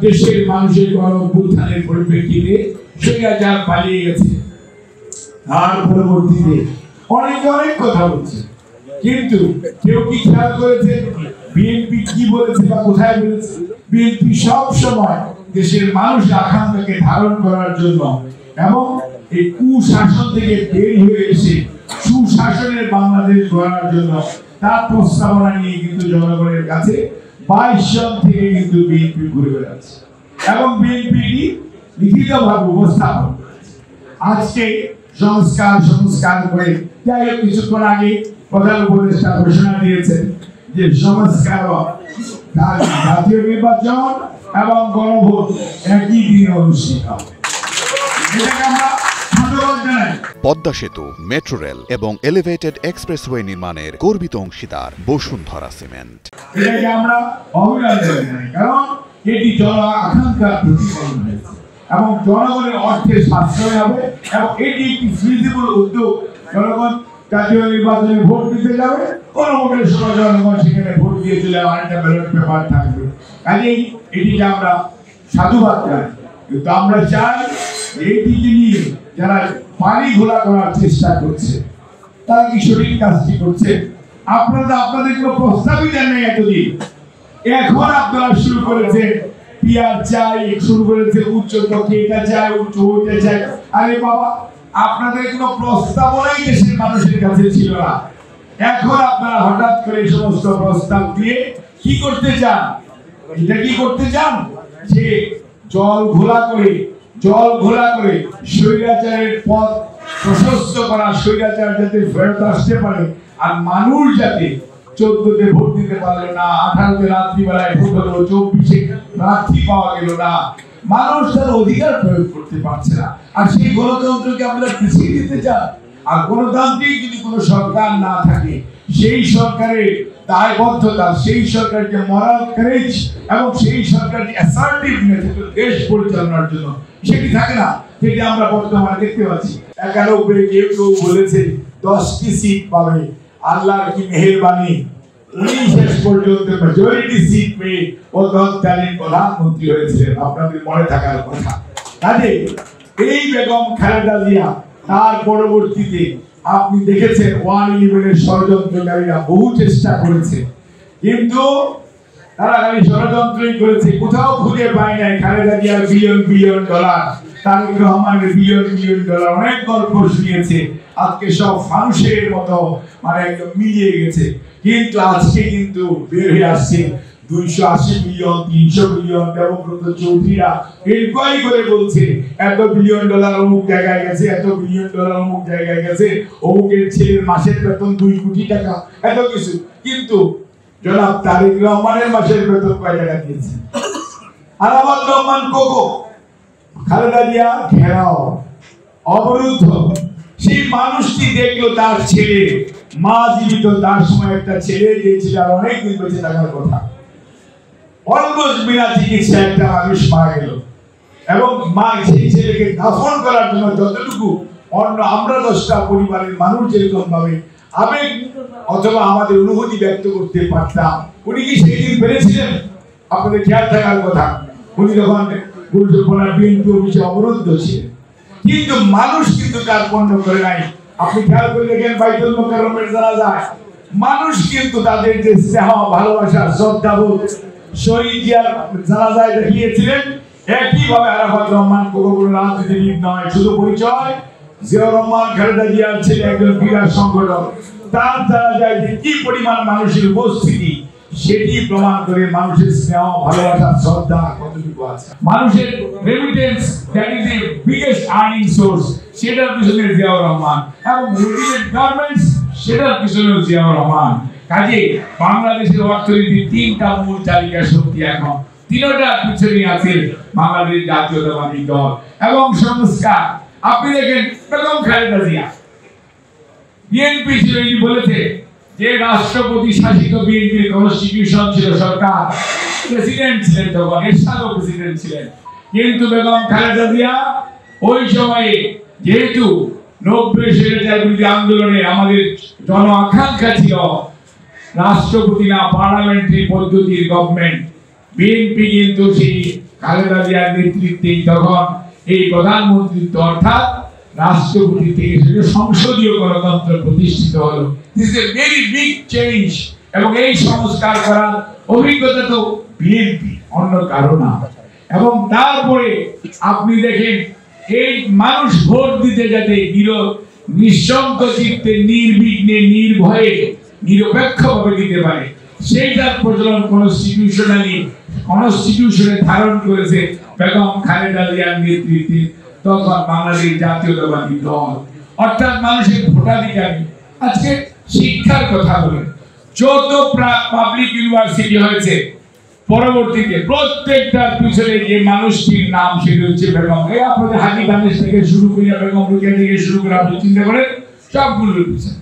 দেশের মানুষের গণ-অভ্যুত্থানের পরিপ্রেক্ষিতে স্বৈরাচার পালিয়ে গেছে। তার পরবর্তীতে অনেক কথা বলছে, কিন্তু কেউ কি খেয়াল করেছে বিএনপি কি বলেছে বা কোথায় বলেছে? বিএনপি সব সময় দেশের মানুষের আকাঙ্ক্ষাকে ধারণ করার জন্য এবং এই কুশাসন থেকে বের হয়ে এসে সুশাসনের বাংলাদেশ গড়ার জন্য তার প্রস্তাবনা নিয়ে কিন্তু জনগণের কাছে 22 সন থেকে কিন্তু বিএনপি ঘুরে বেড়াচ্ছে এবং বিএনপি লিখিতভাবে উপস্থাপন করেছে। আজকে সংস্কার করে যাই হোক, কিছুক্ষণ আগে প্রধান উপদেষ্টা ঘোষণা দিয়েছেন যে সংস্কার জাতীয় নির্বাচন এবং গণভোট একই দিনে অনুষ্ঠিত হবে। এটাকে আমরা ধন্যবাদ জানাই। পদ্মা সেতু, মেট্রো রেল এবং এলিভেটেড এক্সপ্রেসওয়ে নির্মাণের গর্বিত অংশীদার বসুন্ধরা সিমেন্ট। এটাকে আমরা অভিনন্দন জানাই, কারণ এটি জন আকাঙ্ক্ষার প্রতিফলন হয়েছে এবং জনগণের অর্থের সাশ্রয় হবে এবং এটি একটি ফিজিবল উদ্যোগ। জনগণ জাতীয় নির্বাচনে ভোট দিতে যাবে, কোন ভোটের সময় জনগণ সেখানে ভোট দিয়ে চলে আরেকটা ব্যালট পেপার থাকবে। কাজেই এটিকে আমরা সাধুবাদ জানাই, কিন্তু আমরা চাই এইটিকে নিয়ে যারা পানি ঘোলা করার চেষ্টা করছে তারা কি সঠিক কাজটি করছে? আপনারা আপনাদের কোনো প্রস্তাবই দেন নাই এতদিন, এখন আপনারা শুরু করেছেন পিয়ার চাই, শুরু করেছে উচ্চ দক্ষে এটা চাই, উচ্চ ওইটা চাই। আরে বাবা, আপনাদের কোনো প্রস্তাবনাই দেশের মানুষের কাছে ছিল না। এখন আপনারা হঠাৎ করে সমস্ত প্রস্তাব দিয়ে কি করতে চান? এটা কি করতে চান যে জল ঘোলা করে স্বৈরাচারের পথ প্রশস্ত করা, স্বৈরাচার যাতে ফেরত আসতে পারে আর মানুষ যাতে 14তে ভোট দিতে পারলো না, 18তে রাত্রিবেলায় ভোট হলো, 24-এ প্রার্থী পাওয়া গেল না, মানুষ তার অধিকার প্রয়োগ করতে পারছে না। আর সেই গণতন্ত্রকে আপনারা পিছিয়ে দিতে চান। আর গণতান্ত্রিক যদি কোনো সরকার না থাকে, সেই সরকারের দায়বদ্ধতা, সেই সরকারের যে মরাল কারেজ এবং সেই সরকারের যে অ্যাসার্টিভনেস দেশ পরিচালনার জন্য সেটি থাকে না, যেটি আমরা বর্তমানে দেখতে পাচ্ছি। 91 কেউ বলেছে 10টি সিট পাবে, আল্লাহর কি মেহেরবানি, উনি শেষ পর্যন্ত মেজরিটি সিট পেয়ে তৎকালীন প্রধানমন্ত্রী হয়েছিলেন, আপনাদের মনে থাকার কথা। কাজে এই বেগম খালেদা জিয়া, তার পরবর্তীতে আপনি দেখেছেন 111 ষড়যন্ত্রকারীরা বহু চেষ্টা করেছে, কিন্তু তারা খালি ষড়যন্ত্রই করেছে, কোথাও খুঁজে পায় নাই খালেদা জিয়ার বিলিয়ন ডলার, তারেক রহমানের বিলিয়ন ডলার। অনেক গল্প শুনিয়েছে, আজকে সব মানুষের মতো মানে একদম মিলিয়ে গেছে। কিন্তু আজকে কিন্তু বের হয়ে আসছে 280 মিলিয়ন, 300 মিলিয়ন। দেবব্রত চৌধুরীরা ইনকোয়ারি করে বলছে এত বিলিয়ন ডলার অমুক জায়গায় গেছে, এত বিলিয়ন ডলার অমুক জায়গায় গেছে, অমুকের ছেলের মাসের বেতন 2 কোটি টাকা, এত কিছু। কিন্তু জনাব তারেক রহমানের মাসের বেতন কয় টাকা দিয়েছে? আরাফাত রহমান কোকো, খালেদা জিয়া ঘেরাও, অবরুদ্ধ। সেই মানুষটি দেখলো তার ছেলে, মা জীবিত, তার সময় একটা ছেলে যে ছিল আর অনেক দিন বেঁচে থাকার কথা, অলমোস্ট বিনা চিকিৎসায় একটা মানুষ মারা গেল এবং মা সেই ছেলেকে দাফন করার জন্য যতটুকু অন্য আমরা 10টা পরিবারের মানুষ যেরকম ভাবে আবেগ অথবা আমাদের অনুভূতি ব্যক্ত করতে পারতাম, উনি কি সেই দিন পেরেছিলেন? আপনাদের খেয়াল থাকার কথা, উনি যখন গুরুত্বপূর্ণ বিএনপি অফিসে অবরুদ্ধ ছিলেন, কিন্তু মানুষ কিন্তু তার পণ্য করে নাই। আপনি খেয়াল করে দেখেন বাইতুল মোকাররমের জানাজায় মানুষ কিন্তু তাদের যে স্নেহ, ভালোবাসা, শ্রদ্ধাবোধ শহীদ জিয়ার জানাজায় দেখিয়েছিলেন। একইভাবে আরাফাত রহমান কোকো কোনো রাজনীতিবিদ নয়, শুধু পরিচয় জিয়াউর রহমান খালেদা জিয়ার ছেলে একজন ক্রীড়া সংগঠক। তার জানাজায় যে কি পরিমাণ মানুষের উপস্থিতি সেটি প্রমাণ করে মানুষের স্নেহ, ভালোবাসা, শ্রদ্ধা কতটুকু আছে। মানুষের remittance, that is the biggest earning source, সেটার পিছনে জিয়াউর রহমান, এবং রেডিমেড গার্মেন্টস সেটার পিছনে জিয়াউর রহমান। কাজে বাংলাদেশের অর্থনীতির 3টা মূল চালিকা শক্তি এখন, 3টার পিছনে আছে বাংলাদেশ জাতীয়তাবাদী দল এবং সংস্কার। আপনি দেখেন বেগম খালেদা জিয়া, বিএনপি ছিল, ইনি বলেছে যে রাষ্ট্রপতি শাসিত বিএনপির কনস্টিটিউশন ছিল সরকার, প্রেসিডেন্ট ছিলেন তখন, এরশাদও প্রেসিডেন্ট ছিলেন। কিন্তু বেগম খালেদা জিয়া ওই সময়ে যেহেতু 90 স্বৈরাচার বিরোধী আন্দোলনে আমাদের জন আকাঙ্ক্ষা ছিল রাষ্ট্রপতি না পার্লামেন্টারি পদ্ধতির গভর্নমেন্ট, বিএনপি কিন্তু সেই খালেদা জিয়ার নেতৃত্বে তখন এই প্রধানমন্ত্রিত্ব অর্থাৎ রাষ্ট্রপতি থেকে সংসদীয় গণতন্ত্র প্রতিষ্ঠিত হলো। This is a very big change. এবং এই সংস্কার করার অভিজ্ঞতা তো বিএনপি, অন্য কারো না। এবং তারপরে আপনি দেখেন এই মানুষ ভোট দিতে যাতে নিঃশঙ্ক চিত্তে, নির্বিঘ্নে, নির্ভয়ে, নিরপেক্ষভাবে দিতে পারে, সেইটার প্রচলন কনস্টিটিউশনে ধারণ করেছে বেগম খালেদা জিয়ার নেতৃত্বে তখন বাংলাদেশ জাতীয়তাবাদী দল। অর্থাৎ মানুষের ভোটাধিকার। আজকে শিক্ষার কথা বলেন, যত পাবলিক ইউনিভার্সিটি হয়েছে পরবর্তীতে প্রত্যেকটার পিছনে যে মানুষটির নাম সেটা হচ্ছে বেগম। এই আপনাদের হাজি গানেশ থেকে শুরু করে বেগম রোকেয়া থেকে শুরু করে আপনি চিন্তা করেন সবগুলোর পিছনে